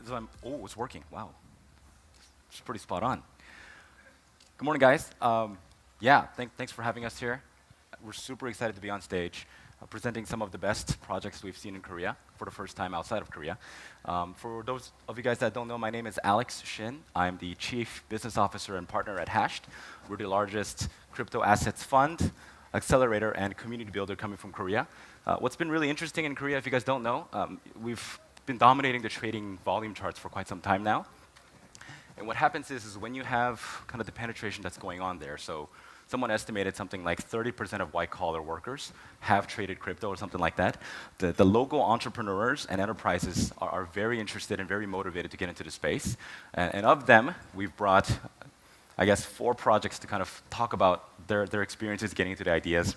It's working. Wow, it's pretty spot on. Good morning, guys. Thanks for having us here. We're super excited to be on stage, presenting some of the best projects we've seen in Korea for the first time outside of Korea. For those of you guys that don't know, my name is Alex Shin. I'm the Chief Business Officer and Partner at Hashed. We're the largest crypto assets fund, accelerator, and community builder coming from Korea. What's been really interesting in Korea, if you guys don't know, we've been dominating the trading volume charts for quite some time now. And what happens is when you have kind of the penetration that's going on there, so someone estimated something like 30% of white-collar workers have traded crypto or something like that. The local entrepreneurs and enterprises are very interested and very motivated to get into the space. And of them, we've brought, I guess, 4 projects to kind of talk about their experiences getting into the ideas.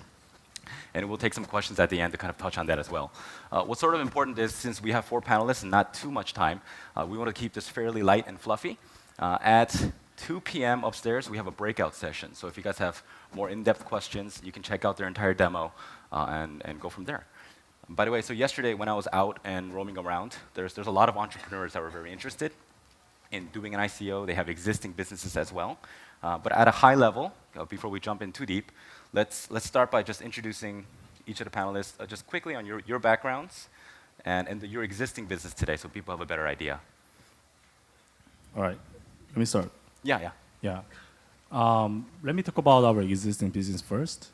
And we'll take some questions at the end to kind of touch on that as well. What's sort of important is, since we have 4 panelists and not too much time, we want to keep this fairly light and fluffy. At 2 p.m. upstairs, we have a breakout session. So if you guys have more in-depth questions, you can check out their entire demo and go from there. By the way, so yesterday when I was out and roaming around, there's a lot of entrepreneurs that were very interested in doing an ICO. They have existing businesses as well. But at a high level, before we jump in too deep, let's start by just introducing each of the panelists just quickly on your backgrounds and your existing business today, so people have a better idea. All right, let me start. Yeah. Let me talk about our existing business first.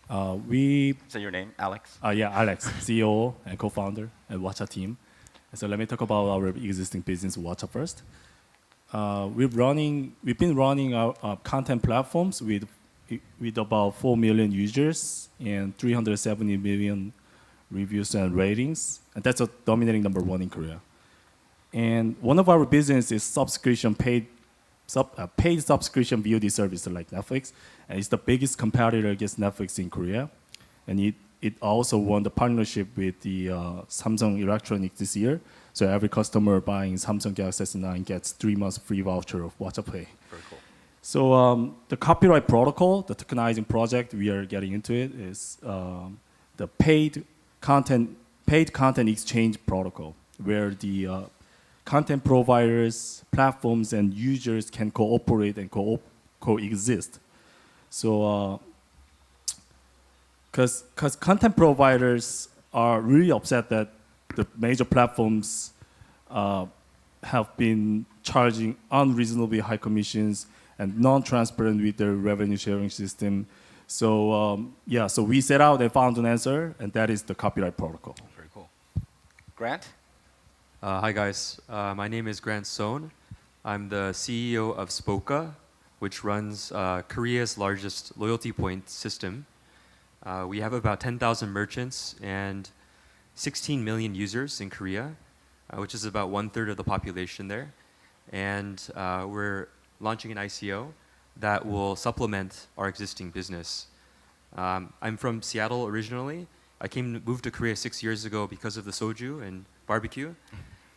Say your name, Alex. Alex, CEO and co-founder at Watcha team. So let me talk about our existing business, Watcha first. We've been running our content platforms with about 4 million users and 370 million reviews and ratings, and that's a dominating number 1 in Korea. And one of our business is paid subscription VOD service like Netflix, and it's the biggest competitor against Netflix in Korea. And it also won the partnership with the Samsung Electronics this year. So every customer buying Samsung Galaxy S9 gets 3 months free voucher of Watcha Pay. Very cool. So the copyright protocol, the tokenizing project we are getting into it is the paid content exchange protocol, where the content providers, platforms, and users can cooperate and coexist. So, because content providers are really upset that the major platforms have been charging unreasonably high commissions and non-transparent with their revenue sharing system. So, so we set out and found an answer, and that is the copyright protocol. Very cool. Grant? Hi guys, my name is Grant Sohn. I'm the CEO of Spoka, which runs Korea's largest loyalty point system. We have about 10,000 merchants and 16 million users in Korea, which is about 1/3 of the population there. And we're launching an ICO that will supplement our existing business. I'm from Seattle originally. I moved to Korea 6 years ago because of the soju and barbecue,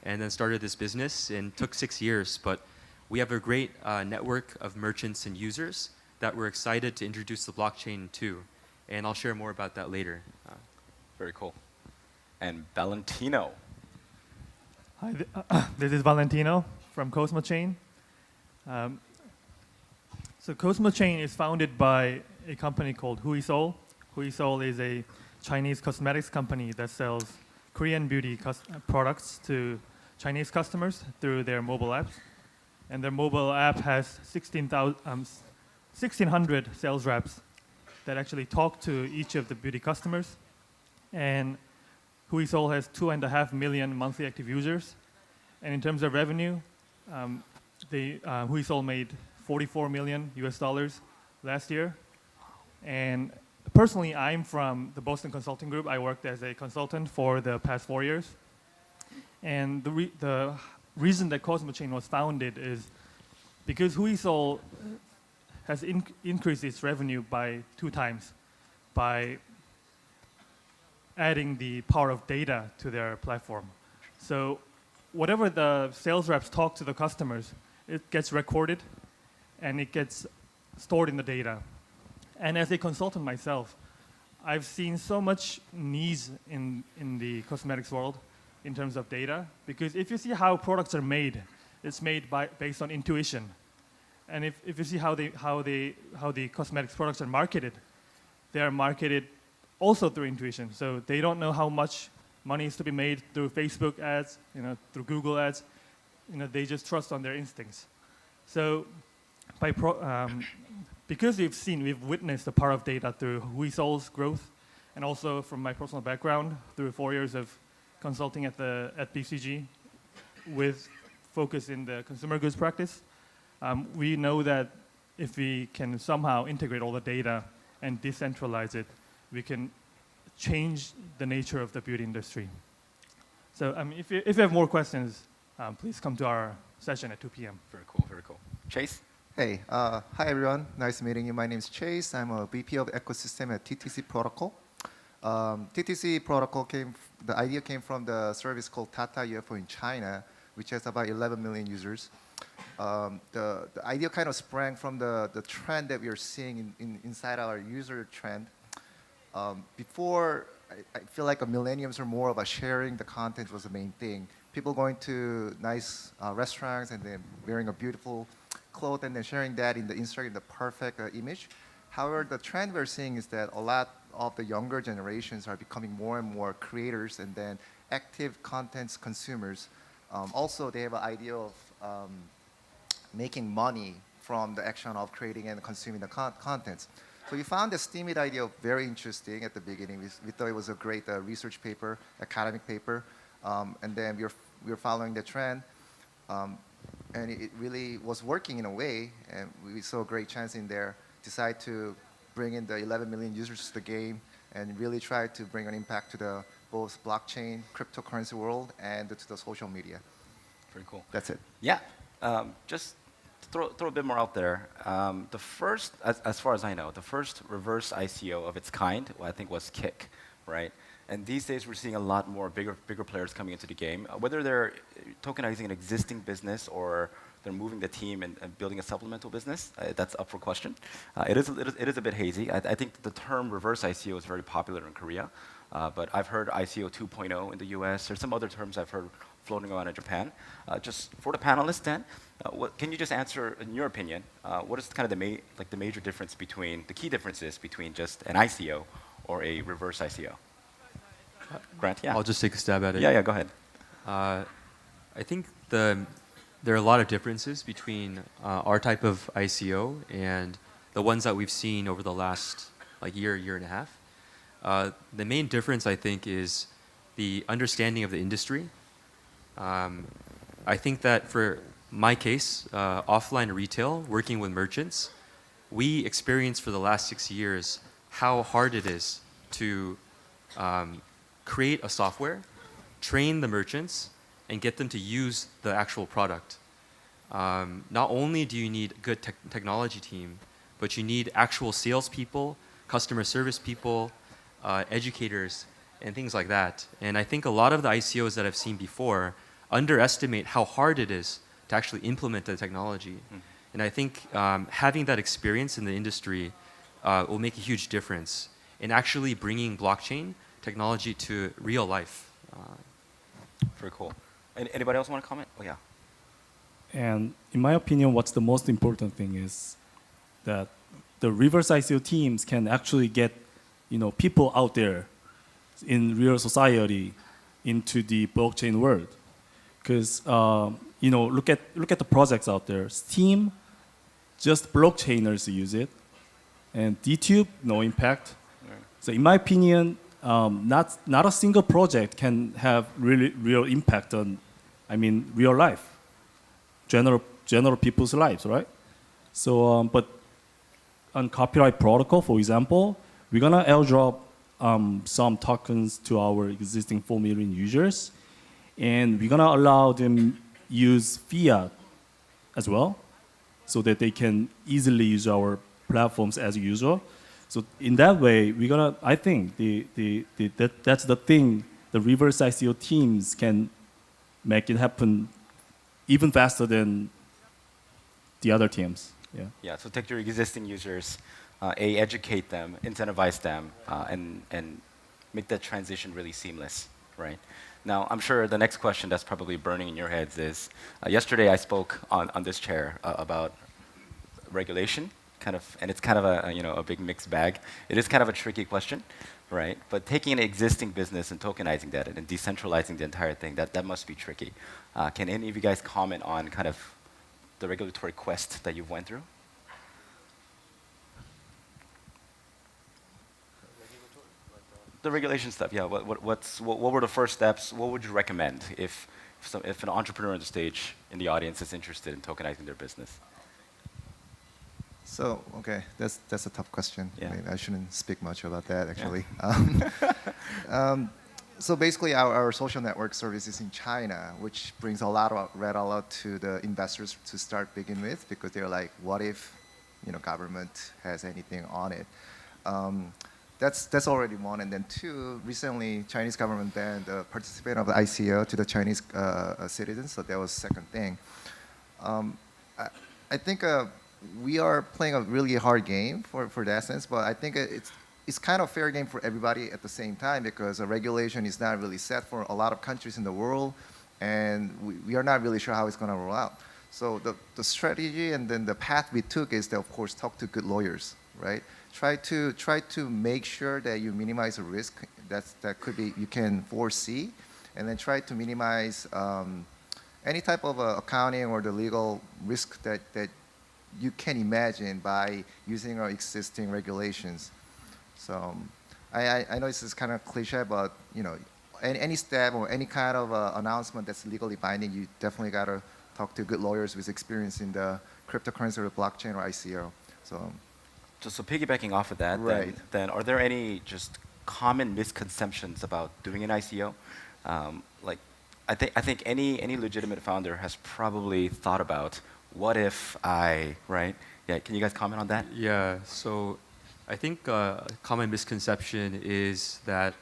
and then started this business, and took 6 years. But we have a great network of merchants and users that we're excited to introduce the blockchain to, and I'll share more about that later. Very cool. And Valentino. Hi, this is Valentino from Cosmochain. So Cosmochain is founded by a company called Huisol. Huisol is a Chinese cosmetics company that sells Korean beauty products to Chinese customers through their mobile apps. And their mobile app has 1,600 sales reps that actually talk to each of the beauty customers. And Huisol has 2.5 million monthly active users. And in terms of revenue, Huisol made $44 million last year. And personally, I'm from the Boston Consulting Group. I worked as a consultant for the past 4 years. And the reason that Cosmochain was founded is because Huisol has increased its revenue by 2 times by adding the power of data to their platform. So whatever the sales reps talk to the customers, it gets recorded and it gets stored in the data. And as a consultant myself, I've seen so much needs in the cosmetics world in terms of data, because if you see how products are made, it's made based on intuition. And if you see how the cosmetics products are marketed, they are marketed also through intuition. So they don't know how much money is to be made through Facebook ads, through Google ads. They just trust on their instincts. So because we've witnessed the power of data through Huisol's growth, and also from my personal background through 4 years of consulting at BCG with focus in the consumer goods practice, we know that if we can somehow integrate all the data and decentralize it, we can change the nature of the beauty industry. So if you have more questions, please come to our session at 2 p.m. Very cool, very cool. Chase? Hey, hi everyone. Nice meeting you. My name is Chase. I'm a VP of Ecosystem at TTC Protocol. TTC Protocol the idea came from the service called Tata UFO in China, which has about 11 million users. The idea kind of sprang from the trend that we are seeing inside our user trend. Before, I feel like millenniums are more about sharing the content was the main thing. People going to nice restaurants and then wearing a beautiful clothes and then sharing that in the Instagram, the perfect image. However, the trend we're seeing is that a lot of the younger generations are becoming more and more creators and then active content consumers. Also, they have an idea of making money from the action of creating and consuming the contents. So we found the Steemit idea very interesting at the beginning. We thought it was a great research paper, academic paper, and then we were following the trend, and it really was working in a way, and we saw a great chance in there. Decide to bring in the 11 million users to the game and really try to bring an impact to both blockchain, cryptocurrency world, and to the social media. Very cool. That's it. Yeah, just throw a bit more out there. The first, as far as I know, the first reverse ICO of its kind, I think, was Kick, right? And these days we're seeing a lot more bigger players coming into the game. Whether they're tokenizing an existing business or they're moving the team and building a supplemental business, that's up for question. It is a bit hazy. I think the term reverse ICO is very popular in Korea, but I've heard ICO 2.0 in the US. There's some other terms I've heard floating around in Japan. Just for the panelists then, can you just answer, in your opinion, what is kind of the major difference between, the key differences between just an ICO or a reverse ICO? Grant, yeah. I'll just take a stab at it. Yeah, go ahead. I think there are a lot of differences between our type of ICO and the ones that we've seen over the last year and a half. The main difference, I think, is the understanding of the industry. I think that for my case, offline retail, working with merchants, we experienced for the last 6 years how hard it is to create a software, train the merchants, and get them to use the actual product. Not only do you need a good technology team, but you need actual salespeople, customer service people, educators, and things like that. And I think a lot of the ICOs that I've seen before underestimate how hard it is to actually implement the technology. And I think having that experience in the industry will make a huge difference in actually bringing blockchain technology to real life. Very cool. Anybody else want to comment? Oh, yeah. And in my opinion, what's the most important thing is that the reverse ICO teams can actually get, people out there in real society into the blockchain world. Because look at the projects out there. Steam, just blockchainers use it, and DTube, no impact. Right. So in my opinion, not a single project can have really real impact on, real life, general people's lives, right? So, but on copyright protocol, for example, we're gonna airdrop some tokens to our existing 4 million users, and we're gonna allow them use fiat as well, so that they can easily use our platforms as usual. So in that way, I think that's the thing. The reverse ICO teams can make it happen even faster than the other teams. Yeah. Yeah. So take your existing users, educate them, incentivize them, and make that transition really seamless. right? Now, I'm sure the next question that's probably burning in your heads is, yesterday I spoke on this chair about regulation, kind of, and it's kind of a big mixed bag. It is kind of a tricky question, right? But taking an existing business and tokenizing that and decentralizing the entire thing, that must be tricky. Can any of you guys comment on kind of the regulatory quest that you've went through? The regulation stuff, yeah. What were the first steps? What would you recommend if an entrepreneur on the stage in the audience is interested in tokenizing their business? So, okay, that's a tough question. Yeah. Maybe I shouldn't speak much about that, actually. So basically, our social network service is in China, which brings a lot of red alert to the investors to start begin with, because they're like, what if, government has anything on it? That's already one, and then two. Recently, Chinese government banned the participant of the ICO to the Chinese citizens, so that was second thing. I think we are playing a really hard game for that sense, but I think it's kind of fair game for everybody at the same time, because a regulation is not really set for a lot of countries in the world, and we are not really sure how it's going to roll out. So the strategy and then the path we took is to, of course, talk to good lawyers, right? Try to make sure that you minimize the risk that could be you can foresee, and then try to minimize any type of accounting or the legal risk that you can imagine by using our existing regulations. So I know this is kind of cliche, but any step or any kind of announcement that's legally binding, you definitely got to talk to good lawyers with experience in the cryptocurrency or blockchain or ICO. So piggybacking off of that, Right. then are there any just common misconceptions about doing an ICO? Like, I think any legitimate founder has probably thought about, what if right? Yeah, can you guys comment on that? Yeah, so I think a common misconception is that,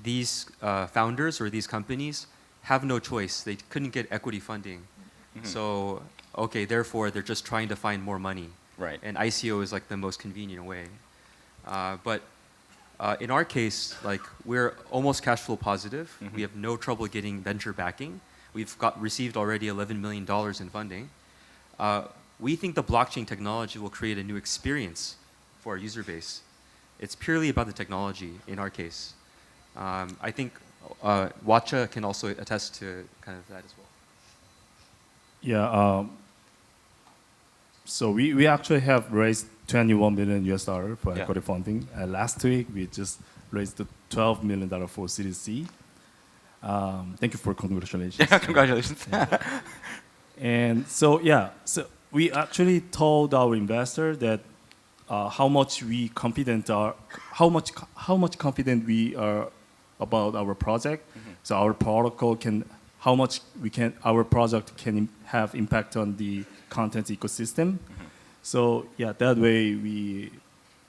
these founders or these companies have no choice. They couldn't get equity funding. Mm-hmm. So, therefore, they're just trying to find more money. Right. And ICO is like the most convenient way. But in our case, like, we're almost cash flow positive. Mm-hmm. We have no trouble getting venture backing. We've received already $11 million in funding. We think the blockchain technology will create a new experience for our user base. It's purely about the technology in our case. I think Watcha can also attest to kind of that as well. Yeah. So we actually have raised $21 million for Yeah. equity funding. Last week we just raised the $12 million for Series C. Thank you for congratulations. Yeah, congratulations. And so we actually told our investor that how much confident we are about our project. Mm-hmm. So our protocol our project can have impact on the content ecosystem. Mm-hmm. So that way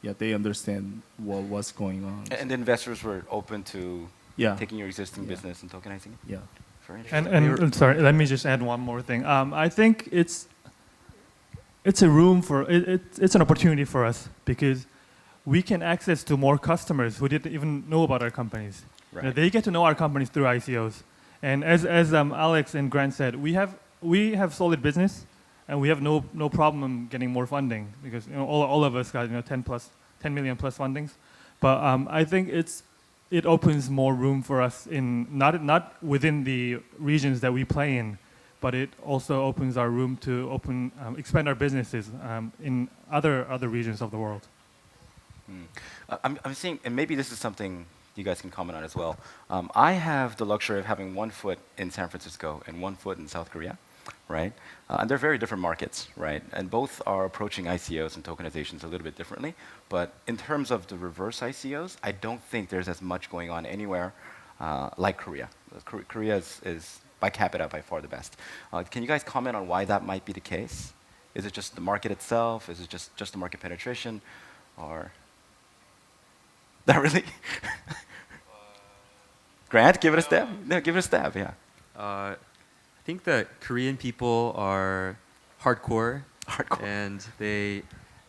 they understand what's going on. And the investors were open to Yeah. taking your existing Yeah. business and tokenizing it? Yeah. Very interesting. And sorry, let me just add one more thing. I think it's a room for it's an opportunity for us, because we can access to more customers who didn't even know about our companies. Right. They get to know our companies through ICOs. And as Alex and Grant said, we have solid business, and we have no problem getting more funding, because all of us got 10 million plus fundings. But I think it opens more room for us in not within the regions that we play in, but it also opens our room to expand our businesses in other regions of the world. I'm seeing, and maybe this is something you guys can comment on as well. I have the luxury of having one foot in San Francisco and one foot in South Korea, right? And they're very different markets, right? And both are approaching ICOs and tokenizations a little bit differently. But in terms of the reverse ICOs, I don't think there's as much going on anywhere like Korea. Korea is by capita by far the best. Can you guys comment on why that might be the case? Is it just the market itself? Is it just the market penetration? Or not really? Grant, give it a stab. No, give it a stab, yeah. I think that Korean people are hardcore. Hardcore. And they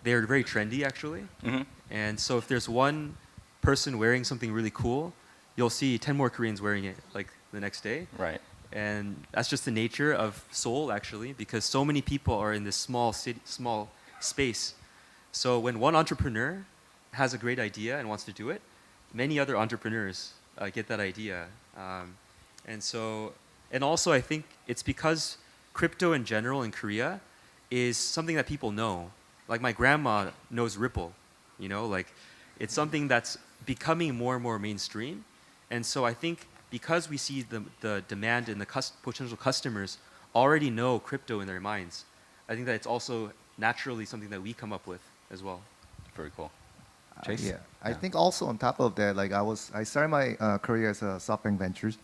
are very trendy, actually. Mm-hmm. And so if there's one person wearing something really cool, you'll see 10 more Koreans wearing it like the next day. Right. And that's just the nature of Seoul, actually, because so many people are in this small city, small space. So when one entrepreneur has a great idea and wants to do it, many other entrepreneurs get that idea. And also I think it's because crypto in general in Korea is something that people know. Like my grandma knows Ripple, you know, like it's something that's becoming more and more mainstream. And so I think because we see the demand and the potential customers already know crypto in their minds, I think that it's also naturally something that we come up with as well. Very cool. Chase? Yeah, I think also on top of that, like I started my career as a SoftBank Ventures.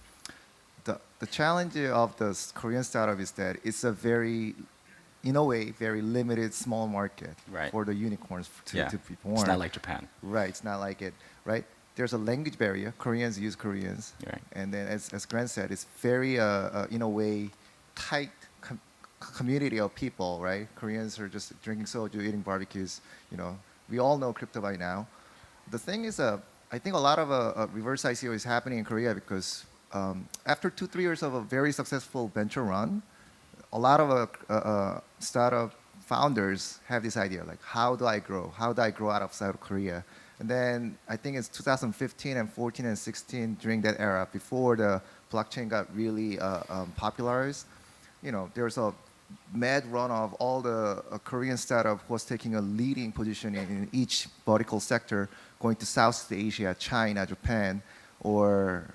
The challenge of the Korean startup is that it's a very, in a way, very limited small market Right. for the unicorns Yeah. to be born. It's not like Japan. Right, it's not like it, right? There's a language barrier. Koreans use Koreans. Right. And then, as Grant said, it's very, in a way, tight community of people, right? Koreans are just drinking soju, eating barbecues. You know, we all know crypto by now. The thing is, I think a lot of reverse ICO is happening in Korea because after 2-3 years of a very successful venture run, a lot of startup founders have this idea, like, how do I grow? How do I grow out of South Korea? And then I think it's 2015 and 14 and 16 during that era, before the blockchain got really popularized. You know, there's a mad run of all the Korean startup who was taking a leading position in each vertical sector, going to Southeast Asia, China, Japan, or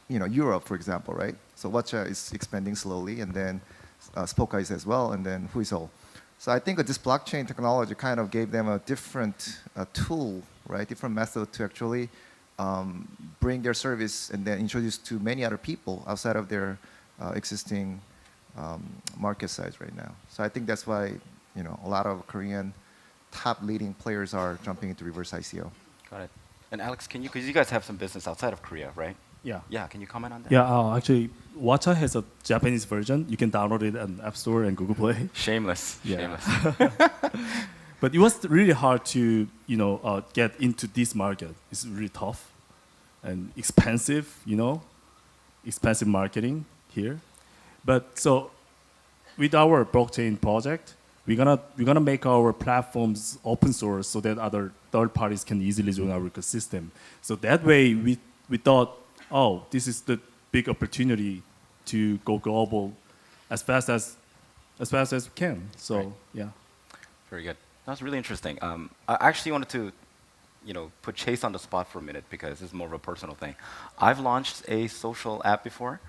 you know, Europe, for example, right? So Watcha is expanding slowly, and then Spoka is as well, and then Huizol. So I think that this blockchain technology kind of gave them a different tool, right? Different method to actually bring their service and then introduce to many other people outside of their existing market size right now. So I think that's why, you know, a lot of Korean top leading players are jumping into reverse ICO. Got it. And Alex, can you, because you guys have some business outside of Korea, right? Yeah. Yeah, can you comment on that? Yeah, actually, Watcha has a Japanese version. You can download it on App Store and Google Play. Shameless. Yeah. Shameless. But it was really hard to, you know, get into this market. It's really tough and expensive, you know, expensive marketing here. But so with our blockchain project, we're gonna make our platforms open source so that other third parties can easily join our ecosystem. So that way, we thought, oh, this is the big opportunity to go global as fast as we can. So Right. yeah. Very good. That's really interesting. I actually wanted to, you know, put Chase on the spot for a minute because this is more of a personal thing. I've launched a social app before,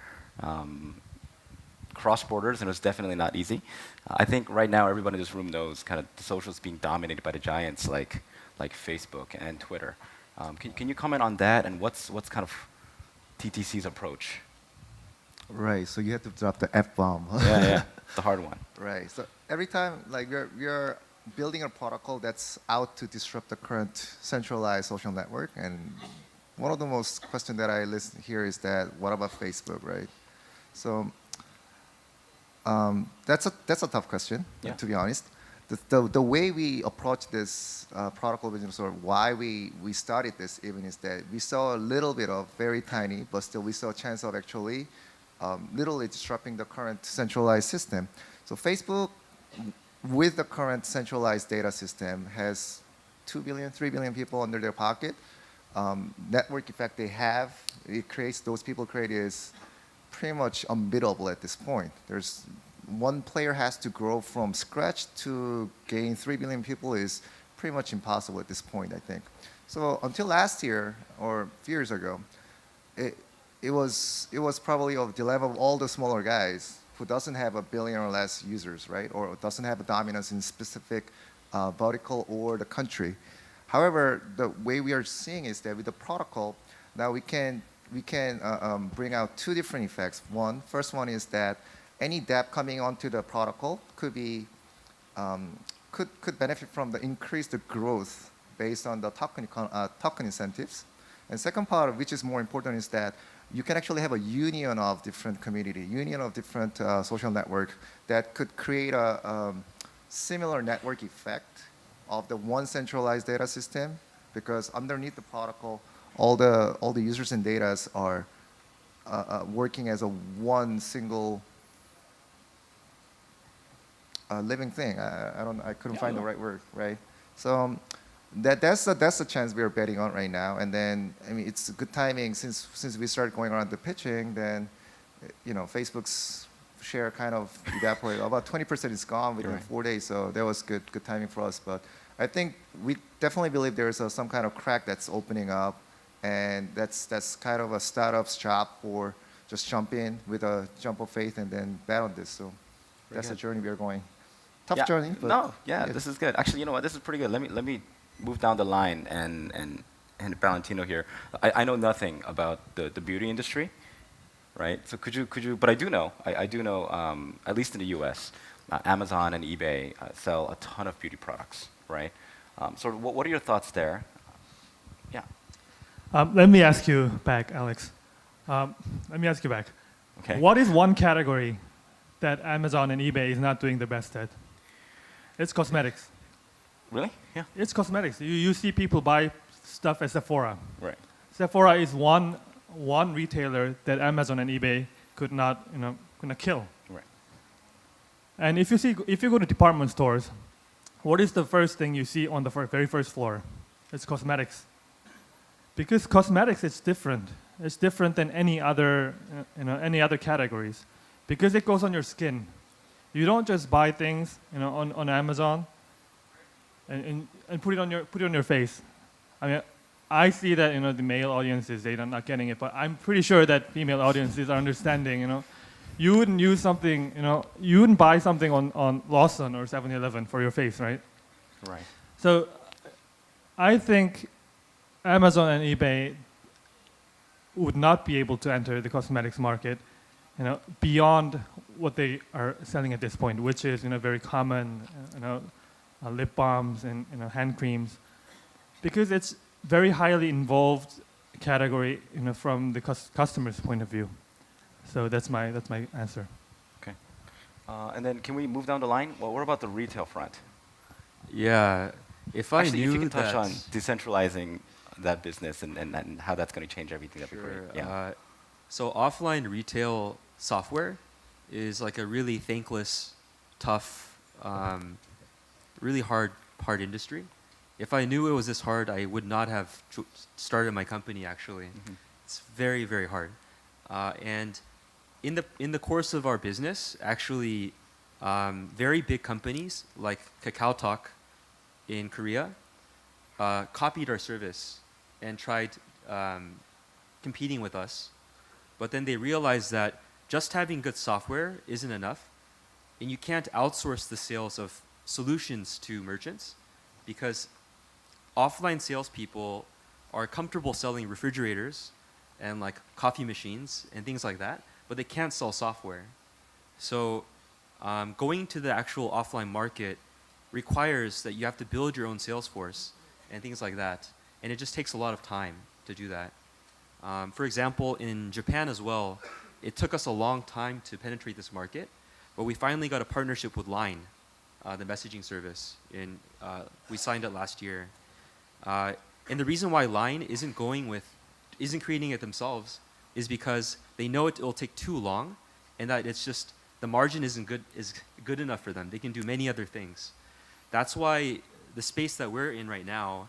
cross borders, and it was definitely not easy. I think right now everybody in this room knows kind of the social is being dominated by the giants like Facebook and Twitter. Can you comment on that and what's kind of TTC's approach? Right, so you have to drop the F-bomb. Yeah, the hard one. Right, so every time, like, we're building a protocol that's out to disrupt the current centralized social network, and one of the most questions that I listen here is that, what about Facebook, right? So that's a tough question, Yeah. to be honest. The way we approach this protocol business, or why we started this even, is that we saw a little bit of very tiny, but still we saw a chance of actually literally disrupting the current centralized system. So Facebook, with the current centralized data system, has 2 billion, 3 billion people under their pocket. Network effect they have, those people create is pretty much unbeatable at this point. There's one player has to grow from scratch to gain 3 billion people is pretty much impossible at this point, I think. So until last year or a few years ago, it was probably of the level of all the smaller guys who doesn't have a billion or less users, right? Or doesn't have a dominance in specific vertical or the country. However, the way we are seeing is that with the protocol, now we can bring out two different effects. First one is that any debt coming onto the protocol could benefit from the increased growth based on the token incentives. And second part, which is more important, is that you can actually have a union of different community, union of different social network that could create a similar network effect of the one centralized data system, because underneath the protocol, all the users and data are working as a one single living thing. I couldn't find the right word, right? So that's the chance we are betting on right now. And then I mean it's good timing since we started going around the pitching. Then Facebook's share kind of evaporated. About 20% is gone within 4 days. So that was good timing for us. But I think we definitely believe there's some kind of crack that's opening up, and that's kind of a startup's job for just jump in with a jump of faith and then bet on this. So that's the journey we are going. Tough journey. But this is good. Actually, you know what? This is pretty good. Let me move down the line and Valentino here. I know nothing about the beauty industry, right? So could you? But I do know. I do know. At least in the U.S., Amazon and eBay sell a ton of beauty products, right? So what are your thoughts there? Yeah. Let me ask you back, Alex. Let me ask you back. Okay. What is one category that Amazon and eBay is not doing the best at? It's cosmetics. Really? Yeah. It's cosmetics. You see people buy stuff at Sephora. Right. Sephora is one retailer that Amazon and eBay could not kill. Right. And if you go to department stores, what is the first thing you see on the very first floor? It's cosmetics. Because cosmetics is different. It's different than any other categories, because it goes on your skin. You don't just buy things on Amazon and put it on your face. I mean, I see that the male audiences, they're not getting it, but I'm pretty sure that female audiences are understanding. You wouldn't use something, you wouldn't buy something on Lawson or 7-Eleven for your face, right? Right. So I think Amazon and eBay would not be able to enter the cosmetics market, beyond what they are selling at this point, which is very common, lip balms and hand creams, because it's very highly involved category, from the customer's point of view. So that's my answer. Okay. And then can we move down the line? Well, what about the retail front? Yeah, if Actually, if you knew can touch that, on decentralizing that business and how that's going to change everything, that'd be Sure. great. Yeah. So offline retail software is like a really thankless, tough, really hard industry. If I knew it was this hard, I would not have started my company. Actually, it's very, very hard. And in the course of our business, actually, very big companies like KakaoTalk in Korea copied our service and tried competing with us, but then they realized that just having good software isn't enough, and you can't outsource the sales of solutions to merchants, because offline salespeople are comfortable selling refrigerators and like coffee machines and things like that, but they can't sell software. So going to the actual offline market requires that you have to build your own sales force and things like that, and it just takes a lot of time to do that. For example, in Japan as well, it took us a long time to penetrate this market, but we finally got a partnership with Line, the messaging service. We signed it last year. And the reason why Line isn't creating it themselves is because they know it'll take too long, and that it's just the margin isn't good enough for them. They can do many other things. That's why the space that we're in right now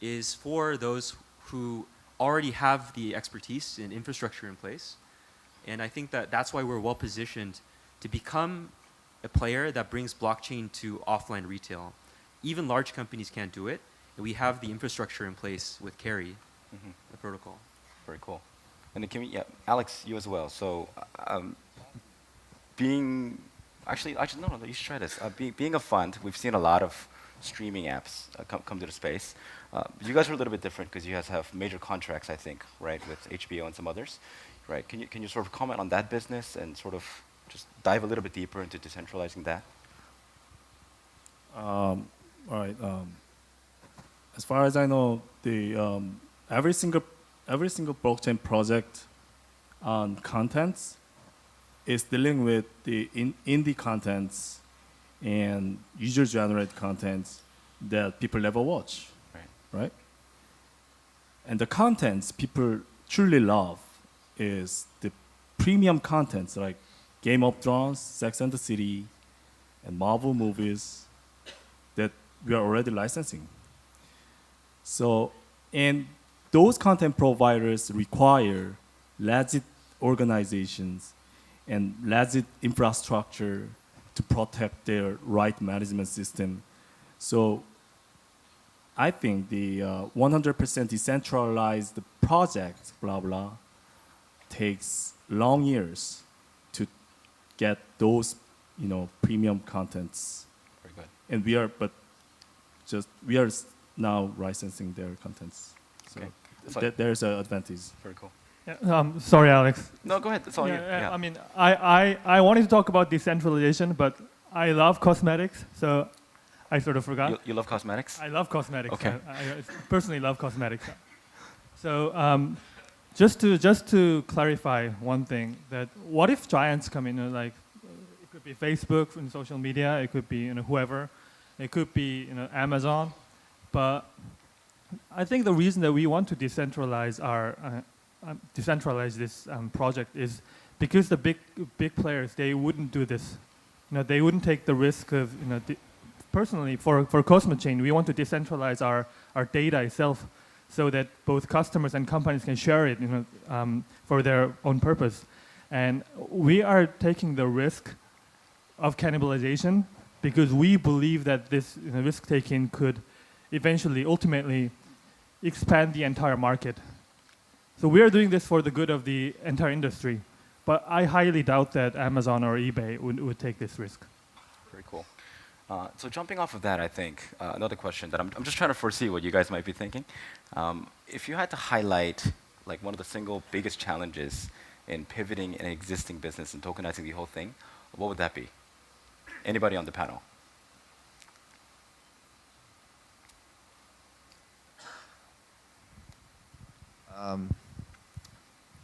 is for those who already have the expertise and infrastructure in place. And I think that's why we're well positioned to become a player that brings blockchain to offline retail. Even large companies can't do it, and we have the infrastructure in place with Carry, the protocol. Very cool. And then Alex, you as well. So no, you should try this. Being a fund, we've seen a lot of streaming apps come to the space. You guys are a little bit different because you guys have major contracts, I think, right, with HBO and some others, right? Can you sort of comment on that business and sort of just dive a little bit deeper into decentralizing that? All right. As far as I know, the every single blockchain project on contents is dealing with the indie contents and user-generated contents that people never watch, right? And the contents people truly love is the premium contents like Game of Thrones, Sex and the City, and Marvel movies that we are already licensing. So, and those content providers require legit organizations and legit infrastructure to protect their right management system. So I think the 100% decentralized project, blah, blah, takes long years to get those, premium contents. Very good. And we are now licensing their contents. So Okay. So- there's an advantage. Very cool. Yeah, sorry, Alex. No, go ahead. It's all you. I mean, I wanted to talk about decentralization, but I love cosmetics, so I sort of forgot. You love cosmetics? I love cosmetics. Okay. I personally love cosmetics. So just to clarify one thing, that what if giants come in, like it could be Facebook and social media, it could be whoever, it could be Amazon, but I think the reason that we want to decentralize this project is because the big players, they wouldn't do this. They wouldn't take the risk of personally, for Cosmochain, we want to decentralize our data itself so that both customers and companies can share it for their own purpose. And we are taking the risk of cannibalization because we believe that this risk-taking could eventually, ultimately, expand the entire market. So we are doing this for the good of the entire industry. But I highly doubt that Amazon or eBay would take this risk. Very cool. So jumping off of that, I think another question that I'm just trying to foresee what you guys might be thinking. If you had to highlight like one of the single biggest challenges in pivoting an existing business and tokenizing the whole thing, what would that be? Anybody on the panel?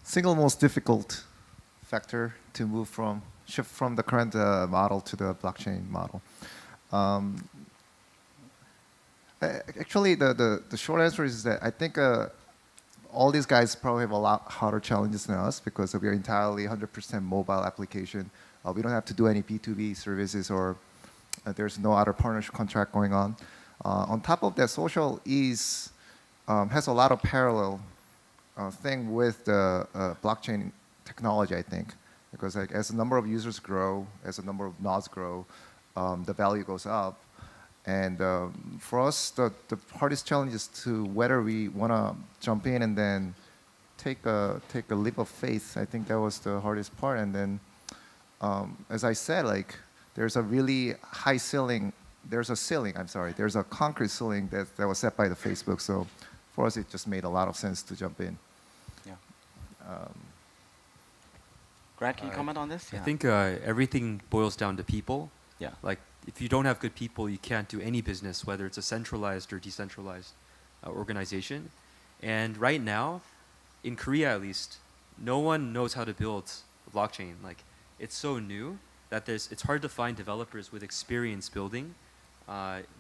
Single most difficult factor to shift from the current model to the blockchain model. Actually, the short answer is that I think all these guys probably have a lot harder challenges than us because we are entirely 100% mobile application. We don't have to do any B2B services or there's no other partnership contract going on. On top of that, social has a lot of parallel thing with the blockchain technology, I think, because like, as the number of users grow, as the number of nodes grow, the value goes up. And for us, the hardest challenge is to whether we want to jump in and then take a leap of faith. I think that was the hardest part. And then, as I said, like there's a really high ceiling. There's a concrete ceiling that was set by the Facebook. So for us, it just made a lot of sense to jump in. Yeah. Grant, can you comment on this? I think everything boils down to people. Yeah. Like, if you don't have good people, you can't do any business, whether it's a centralized or decentralized organization. And right now, in Korea at least, no one knows how to build a blockchain. Like, it's so new that it's hard to find developers with experience building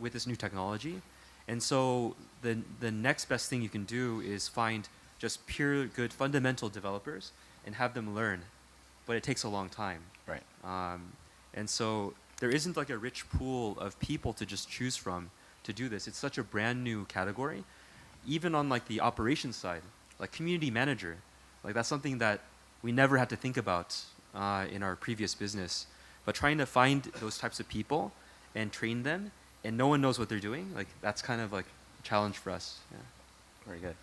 with this new technology. And so the next best thing you can do is find just pure good fundamental developers and have them learn. But it takes a long time. Right. And so there isn't like a rich pool of people to just choose from to do this. It's such a brand new category. Even on like the operations side, like community manager, like that's something that we never had to think about in our previous business. But trying to find those types of people and train them, and no one knows what they're doing, like that's kind of like a challenge for us. Yeah. Very good.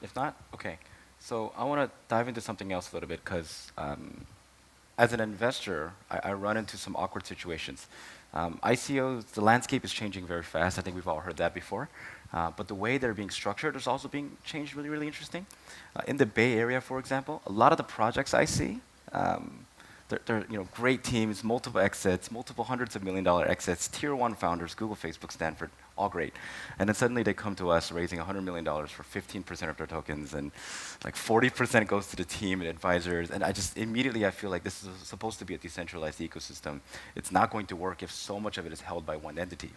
If not, okay. So I want to dive into something else a little bit because as an investor, I run into some awkward situations. ICOs, the landscape is changing very fast. I think we've all heard that before. But the way they're being structured is also being changed really, really interesting. In the Bay Area, for example, a lot of the projects I see, they're great teams, multiple exits, multiple hundreds of million-dollar exits, tier one founders, Google, Facebook, Stanford, all great. And then suddenly they come to us raising $100 million for 15% of their tokens, and like 40% goes to the team and advisors. And I feel like this is supposed to be a decentralized ecosystem. It's not going to work if so much of it is held by one entity.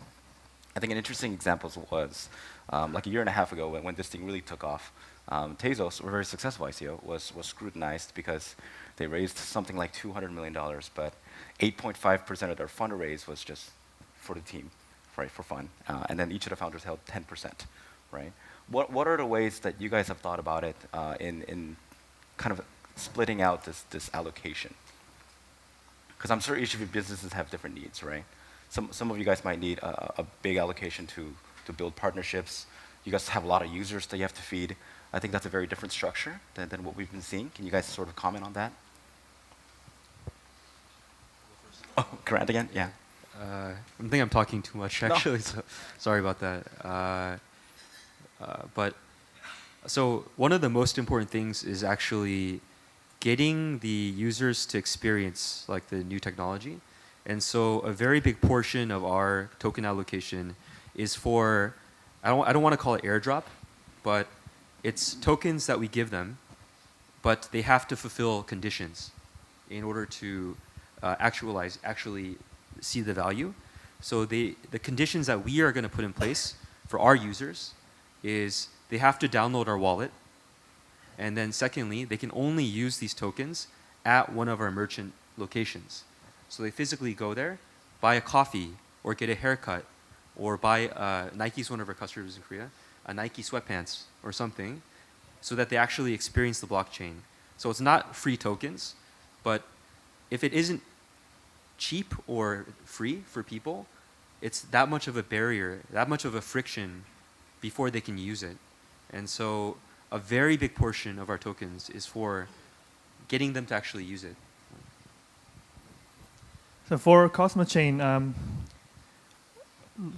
I think an interesting example was like a year and a half ago when this thing really took off. Tezos, a very successful ICO, was scrutinized because they raised something like $200 million, but 8.5% of their fundraise was just for the team, right, for fun. And then each of the founders held 10%, right? What are the ways that you guys have thought about it in kind of splitting out this allocation? Because I'm sure each of your businesses have different needs, right? Some of you guys might need a big allocation to build partnerships. You guys have a lot of users that you have to feed. I think that's a very different structure than what we've been seeing. Can you guys sort of comment on that? Oh, Grant again? Yeah. I think I'm talking too much, actually, so sorry about that. But so one of the most important things is actually getting the users to experience like the new technology. And so a very big portion of our token allocation is for, I don't want to call it airdrop, but it's tokens that we give them, but they have to fulfill conditions in order to actually see the value. So the conditions that we are going to put in place for our users is they have to download our wallet. And then secondly, they can only use these tokens at one of our merchant locations. So they physically go there, buy a coffee, or get a haircut, or buy Nike's one of our customers in Korea, a Nike sweatpants or something, so that they actually experience the blockchain. So it's not free tokens, but if it isn't cheap or free for people, it's that much of a barrier, that much of a friction before they can use it. And so a very big portion of our tokens is for getting them to actually use it. So for Cosmochain,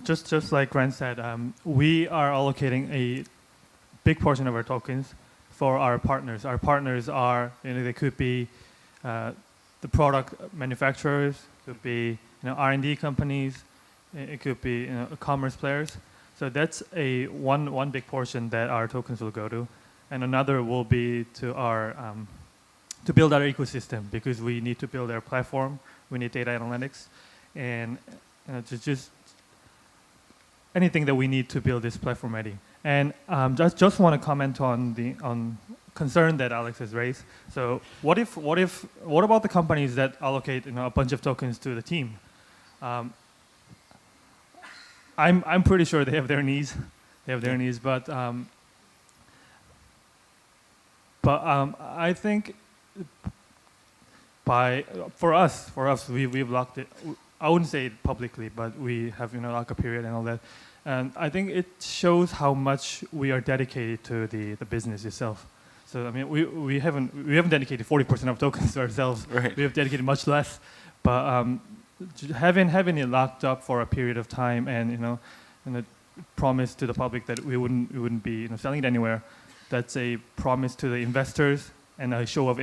just like Grant said, we are allocating a big portion of our tokens for our partners. Our partners are, they could be the product manufacturers, could be R&D companies, it could be commerce players. So that's one big portion that our tokens will go to, and another will be to our to build our ecosystem, because we need to build our platform. We need data analytics, and just anything that we need to build this platform ready. And just want to comment on the concern that Alex has raised. So what about the companies that allocate a bunch of tokens to the team? I'm pretty sure they have their needs. They have their needs, but I think for us we've locked it. I wouldn't say it publicly, but we have lock-up period and all that. And I think it shows how much we are dedicated to the business itself. So I mean, we haven't dedicated 40% of tokens to ourselves. Right. We have dedicated much less. But having it locked up for a period of time, and a promise to the public that we wouldn't be selling it anywhere, that's a promise to the investors and a show of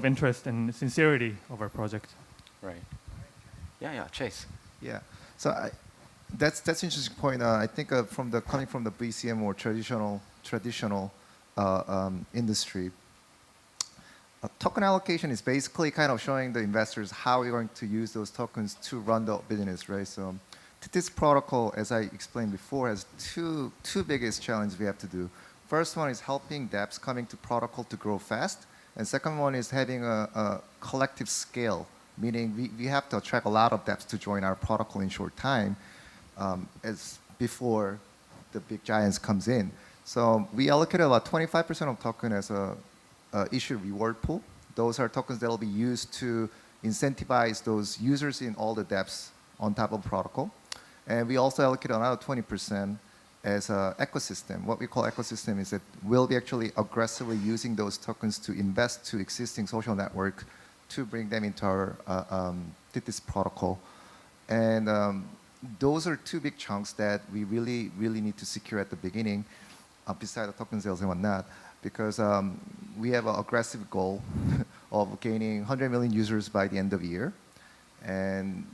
interest and sincerity of our project. Right. Yeah, Chase. Yeah. So that's an interesting point. I think coming from the BCM or traditional industry, token allocation is basically kind of showing the investors how we're going to use those tokens to run the business, right? So this protocol, as I explained before, has two biggest challenges we have to do. First one is helping dApps coming to protocol to grow fast, and second one is having a collective scale, meaning we have to attract a lot of dApps to join our protocol in short time, as before the big giants comes in. So we allocated about 25% of token as a issue reward pool. Those are tokens that will be used to incentivize those users in all the dApps on top of protocol. And we also allocated another 20% as an ecosystem. What we call ecosystem is that we'll be actually aggressively using those tokens to invest to existing social network to bring them into our this protocol. And those are two big chunks that we really need to secure at the beginning, besides the token sales and whatnot, because we have an aggressive goal of gaining 100 million users by the end of the year, and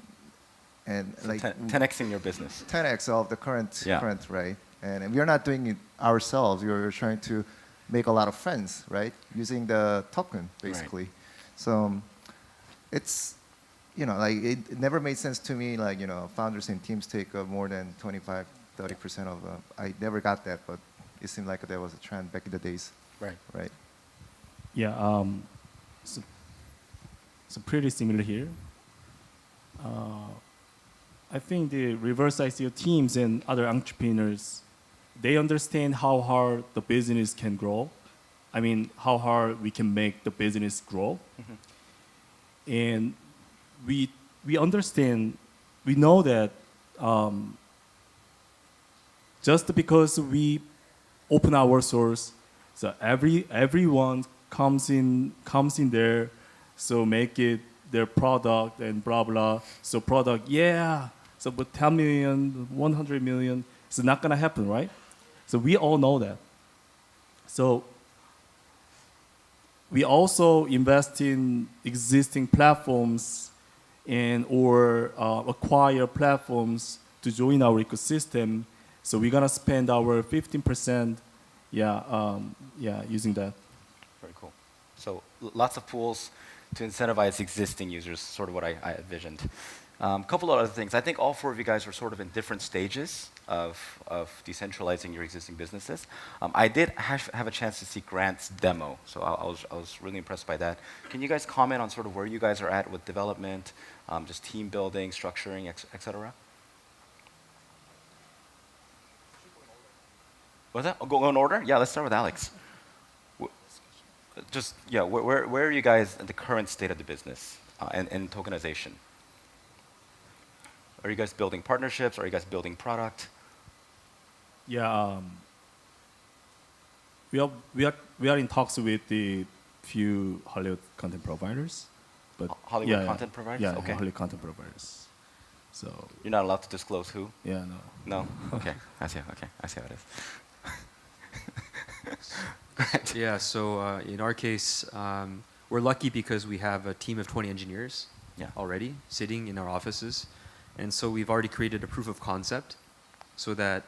So like 10x in your business. 10x of the current Yeah. right, and we are not doing it ourselves. We're trying to make a lot of friends, right, using the token basically. Right. So it's like it never made sense to me, like, founders and teams take more than 25, 30% of, I never got that, but it seemed like there was a trend back in the days, Right. right? Yeah, so, so pretty similar here. I think the reverse ICO teams and other entrepreneurs, they understand how hard the business can grow. I mean, how hard we can make the business grow. And we understand, we know that just because we open our source, so everyone comes in there, so make it their product and blah blah. So product, yeah. So but 10 million, 100 million, it's not gonna happen, right? So we all know that. So we also invest in existing platforms and or acquire platforms to join our ecosystem. So we're gonna spend our 15%, using that. Very cool. So lots of pools to incentivize existing users, sort of what I envisioned. A couple of other things. I think all four of you guys were sort of in different stages of decentralizing your existing businesses. I did have a chance to see Grant's demo, so I was really impressed by that. Can you guys comment on sort of where you guys are at with development, just team building, structuring, et cetera? What's that? Oh, go in order? Yeah, let's start with Alex. Where are you guys in the current state of the business and tokenization? Are you guys building partnerships? Are you guys building product? Yeah, we are in talks with the few Hollywood content providers, but Hollywood content providers? Yeah, Okay. Hollywood content providers. So You're not allowed to disclose who? yeah, no. No? Okay. I see. Okay. I see how it is. Yeah, so in our case, we're lucky because we have a team of 20 engineers Yeah. already sitting in our offices. And so we've already created a proof of concept so that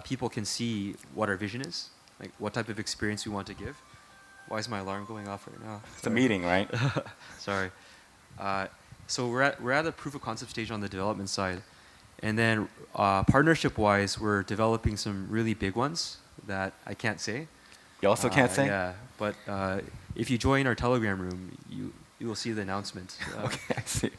people can see what our vision is, like what type of experience we want to give. Why is my alarm going off right now? It's a meeting, right? Sorry. So we're at a proof of concept stage on the development side. And then partnership-wise, we're developing some really big ones that I can't say. You also can't say? Yeah, but if you join our Telegram room, you will see the announcement. Okay, I see.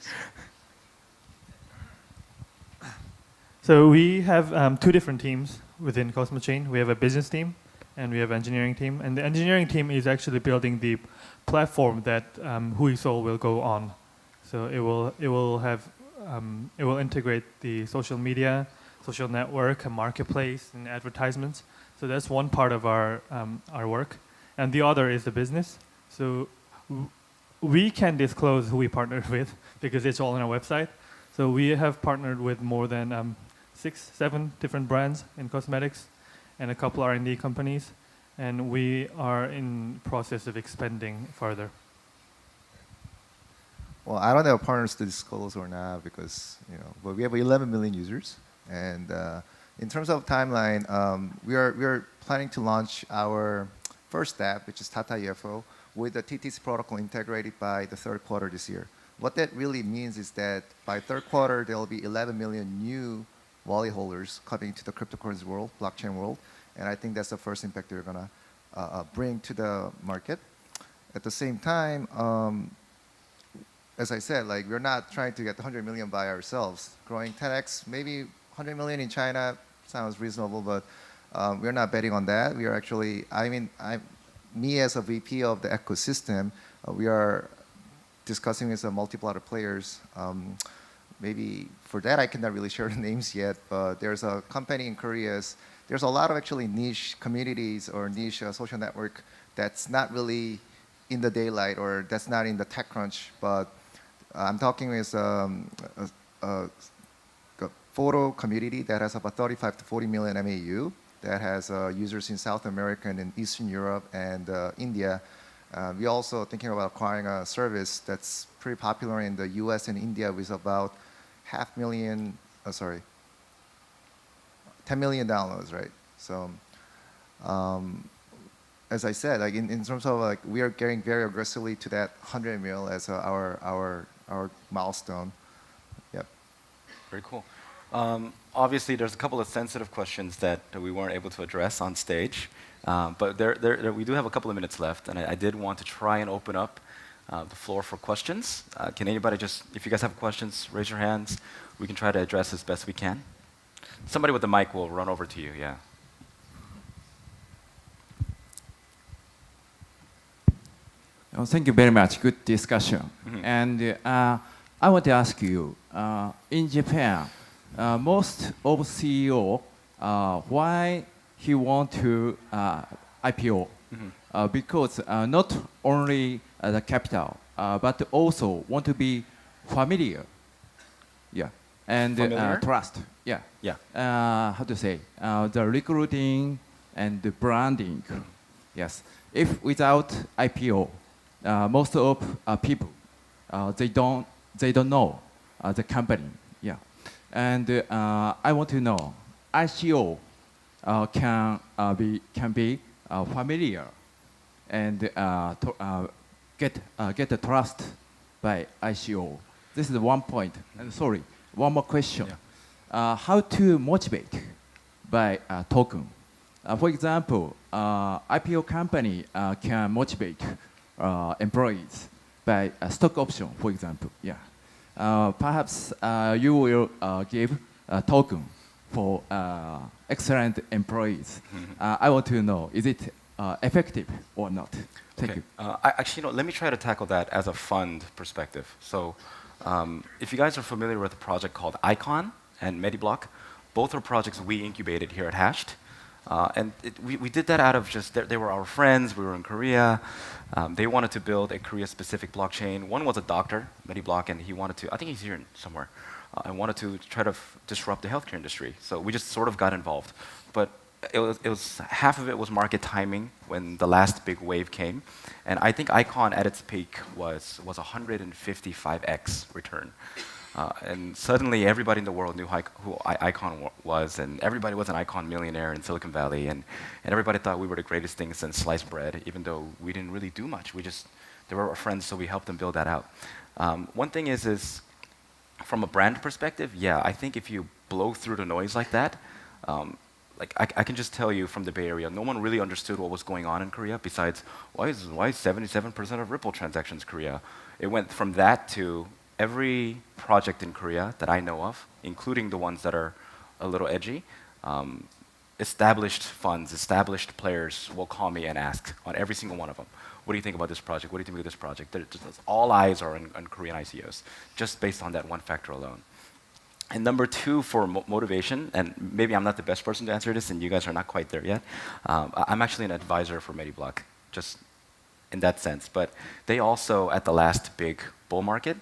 So we have two different teams within Cosmochain. We have a business team and we have an engineering team. And the engineering team is actually building the platform that Huisol will go on. So it will integrate the social media, social network, a marketplace, and advertisements. So that's one part of our work, and the other is the business. So we can disclose who we partnered with because it's all on our website. So we have partnered with more than 6, 7 different brands in cosmetics, and a couple R&D companies, and we are in process of expanding further. Well, I don't have partners to disclose or not because, but we have 11 million users. And in terms of timeline, we are planning to launch our first app, which is Tata UFO, with the TTC protocol integrated by the third quarter this year. What that really means is that by third quarter, there will be 11 million new wallet holders coming to the cryptocurrency world, blockchain world. And I think that's the first impact we're going to bring to the market. At the same time, as I said, like we're not trying to get 100 million by ourselves. Growing 10x, maybe 100 million in China sounds reasonable, but we're not betting on that. We are actually, me as a VP of the ecosystem, we are discussing with multiple other players. Maybe for that I cannot really share the names yet, but there's a company in Korea. There's a lot of actually niche communities or niche social network that's not really in the daylight or that's not in the TechCrunch, but I'm talking with a photo community that has about 35 to 40 million MAU, that has users in South America and in Eastern Europe and India. We're also thinking about acquiring a service that's pretty popular in the US and India with about 10 million downloads, right? So as I said, like in terms of like we are getting very aggressively to that 100 mil as our our milestone. Yep. Very cool. Obviously, there's a couple of sensitive questions that we weren't able to address on stage, but we do have a couple of minutes left, and I did want to try and open up the floor for questions. Can anybody just, if you guys have questions, raise your hands. We can try to address as best we can. Somebody with the mic will run over to you, yeah. Thank you very much. Good discussion. Mhm. And I want to ask you, in Japan, most of CEO, why he want to IPO? Because not only the capital, but also want to be familiar. Yeah. And Familiar? trust. Yeah. Yeah. How to say? The recruiting and the branding. Yes. If without IPO, most of people they don't know the company. Yeah. And I want to know ICO can be familiar and get the trust by ICO. This is one point. And sorry, one more question. Yeah. How to motivate by token? For example, IPO company can motivate employees by a stock option, for example. Yeah. Perhaps you will give a token for excellent employees. I want to know, is it effective or not? Thank you. Actually, let me try to tackle that as a fund perspective. So, if you guys are familiar with a project called Icon and Mediblock, both are projects we incubated here at Hashed. And we did that out of just, they were our friends, we were in Korea. They wanted to build a Korea-specific blockchain. One was a doctor, Mediblock, and he wanted to, I think he's here somewhere, and wanted to try to disrupt the healthcare industry. So we just sort of got involved. But it was half of it was market timing when the last big wave came. And I think Icon at its peak was 155x return. And suddenly everybody in the world knew who Icon was, and everybody was an Icon millionaire in Silicon Valley, and everybody thought we were the greatest thing since sliced bread, even though we didn't really do much. They were our friends, so we helped them build that out. One thing is from a brand perspective, yeah, I think if you blow through the noise like that, I can just tell you from the Bay Area, no one really understood what was going on in Korea besides, why is 77% of Ripple transactions Korea? It went from that to every project in Korea that I know of, including the ones that are a little edgy, established funds, established players will call me and ask on every single one of them, what do you think about this project? What do you think of this project? All eyes are on Korean ICOs, just based on that one factor alone. And number two, for motivation, and maybe I'm not the best person to answer this, and you guys are not quite there yet. I'm actually an advisor for Mediblock, just in that sense. But they also, at the last big bull market,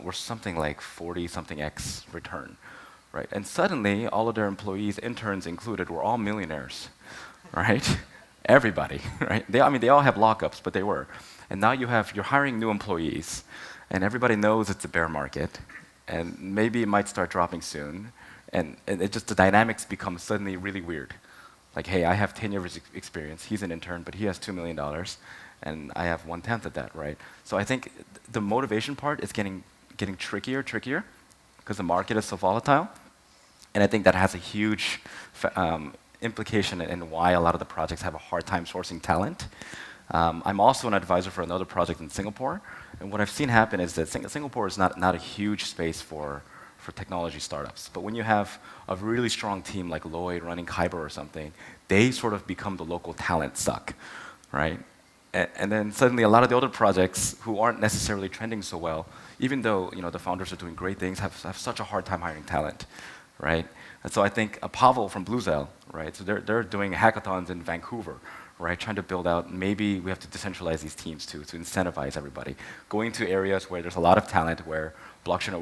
were something like 40-something X return, right? And suddenly, all of their employees, interns included, were all millionaires, right? Everybody, right? They all have lockups, but they were. And now you're hiring new employees, and everybody knows it's a bear market, and maybe it might start dropping soon, and the dynamics become suddenly really weird. Like, hey, I have 10 years experience, he's an intern, but he has $2 million, and I have 1/10 of that, right? So I think the motivation part is getting trickier, because the market is so volatile, and I think that has a huge implication in why a lot of the projects have a hard time sourcing talent. I'm also an advisor for another project in Singapore, and what I've seen happen is that Singapore is not a huge space for technology startups. But when you have a really strong team like Lloyd running Kyber or something, they sort of become the local talent suck, right? And then suddenly a lot of the other projects who aren't necessarily trending so well, even though the founders are doing great things, have such a hard time hiring talent, right? And so I think Pavel from Bluezell, right? So they're doing hackathons in Vancouver, right? Trying to build out, maybe we have to decentralize these teams to incentivize everybody. Going to areas where there's a lot of talent, where blockchain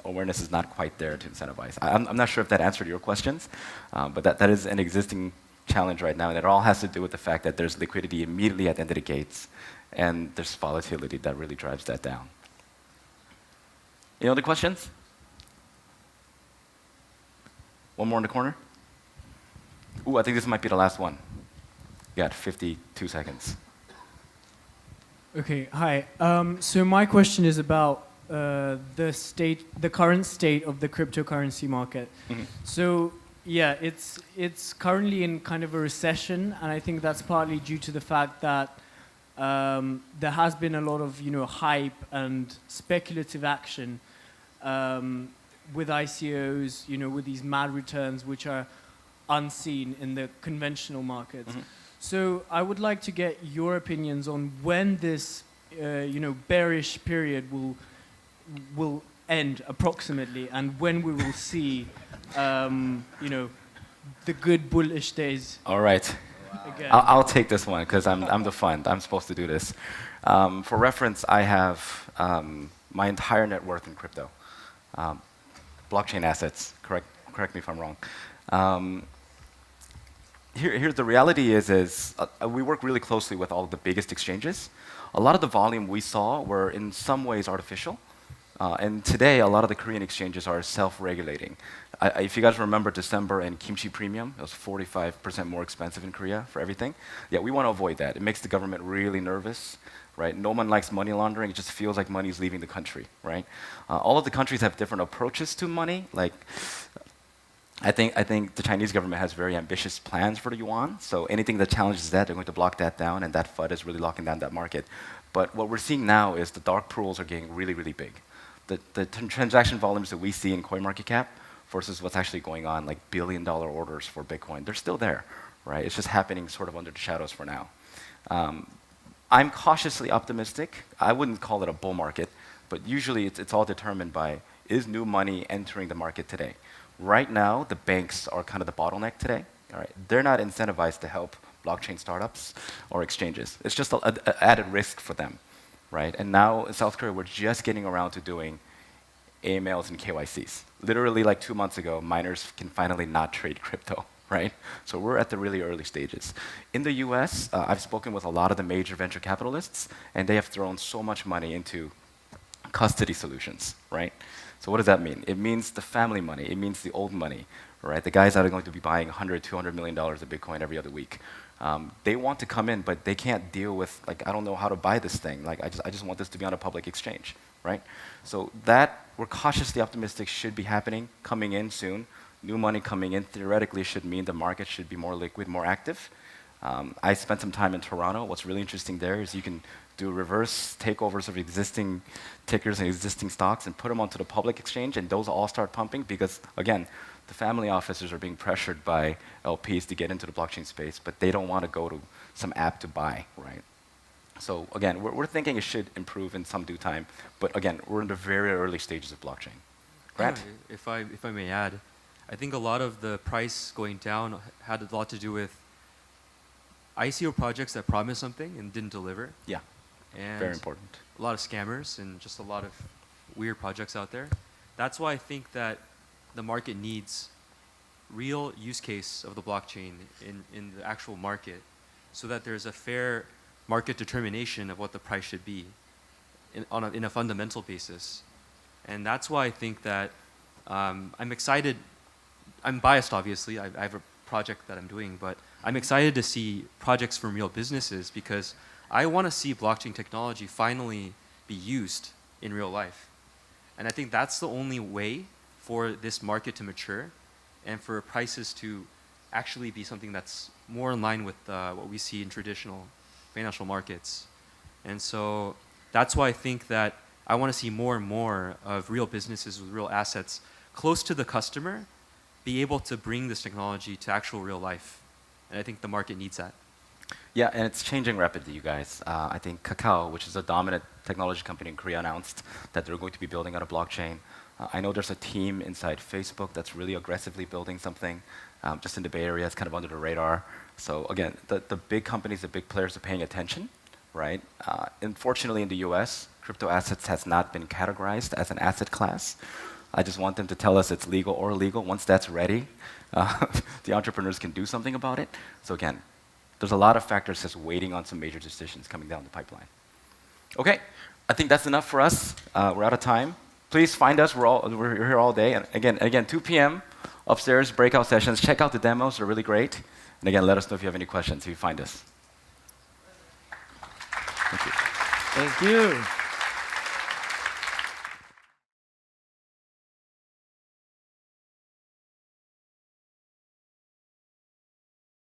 awareness is not quite there to incentivize. I'm not sure if that answered your questions, but that is an existing challenge right now, and it all has to do with the fact that there's liquidity immediately at the end of the gates, and there's volatility that really drives that down. Any other questions? One more in the corner. Ooh, I think this might be the last one. You got 52 seconds. Okay, hi. So my question is about the current state of the cryptocurrency market. So yeah, it's currently in kind of a recession, and I think that's partly due to the fact that there has been a lot of hype and speculative action with ICOs, with these mad returns which are unseen in the conventional markets. So I would like to get your opinions on when this bearish period will end approximately, and when we will see the good bullish days. All right. Again. I'll take this one because I'm the fund. I'm supposed to do this. For reference, I have my entire net worth in crypto, blockchain assets. Correct me if I'm wrong. Here's the reality is we work really closely with all of the biggest exchanges. A lot of the volume we saw were in some ways artificial. And today, a lot of the Korean exchanges are self-regulating. If you guys remember December and kimchi premium, it was 45% more expensive in Korea for everything. Yeah, we want to avoid that. It makes the government really nervous, right? No one likes money laundering. It just feels like money is leaving the country, right? All of the countries have different approaches to money. Like, I think the Chinese government has very ambitious plans for the yuan. So anything that challenges that, they're going to block that down, and that FUD is really locking down that market. But what we're seeing now is the dark pools are getting really, really big. The transaction volumes that we see in CoinMarketCap versus what's actually going on, like billion-dollar orders for Bitcoin, they're still there, right? It's just happening sort of under the shadows for now. I'm cautiously optimistic. I wouldn't call it a bull market, but usually it's all determined by, is new money entering the market today? Right now, the banks are kind of the bottleneck today. All right? They're not incentivized to help blockchain startups or exchanges. It's just an added risk for them. Right? And now in South Korea, we're just getting around to doing AMLs and KYCs. Literally like 2 months ago, miners can finally not trade crypto, right? So we're at the really early stages. In the US, I've spoken with a lot of the major venture capitalists, and they have thrown so much money into custody solutions, right? So what does that mean? It means the family money. It means the old money, right? The guys that are going to be buying $100, $200 million of Bitcoin every other week. They want to come in, but they can't deal with, like, I don't know how to buy this thing. Like, I just want this to be on a public exchange, right? So that, we're cautiously optimistic, should be happening, coming in soon. New money coming in theoretically should mean the market should be more liquid, more active. I spent some time in Toronto. What's really interesting there is you can do reverse takeovers of existing tickers and existing stocks and put them onto the public exchange, and those all start pumping because, again, the family offices are being pressured by LPs to get into the blockchain space, but they don't want to go to some app to buy, right? So again, we're thinking it should improve in some due time, but again, we're in the very early stages of blockchain. Grant? If I may add, I think a lot of the price going down had a lot to do with ICO projects that promised something and didn't deliver. Yeah, and very important. A lot of scammers and just a lot of weird projects out there. That's why I think that the market needs real use case of the blockchain in the actual market so that there's a fair market determination of what the price should be in a fundamental basis. And that's why I think that I'm excited. I'm biased, obviously. I have a project that I'm doing, but I'm excited to see projects from real businesses because I want to see blockchain technology finally be used in real life. And I think that's the only way for this market to mature and for prices to actually be something that's more in line with what we see in traditional financial markets. And so that's why I think that I want to see more and more of real businesses with real assets close to the customer be able to bring this technology to actual real life. And I think the market needs that. Yeah, and it's changing rapidly, you guys. I think Kakao, which is a dominant technology company in Korea, announced that they're going to be building out a blockchain. I know there's a team inside Facebook that's really aggressively building something just in the Bay Area. It's kind of under the radar. So again, the big companies, the big players are paying attention, right? Unfortunately, in the US, crypto assets has not been categorized as an asset class. I just want them to tell us it's legal or illegal. Once that's ready, the entrepreneurs can do something about it. So again, there's a lot of factors just waiting on some major decisions coming down the pipeline. Okay, I think that's enough for us. We're out of time. Please find us. We're here all day. And again, 2 p.m. upstairs, breakout sessions. Check out the demos. They're really great. And again, let us know if you have any questions if you find us. Thank you. Thank you.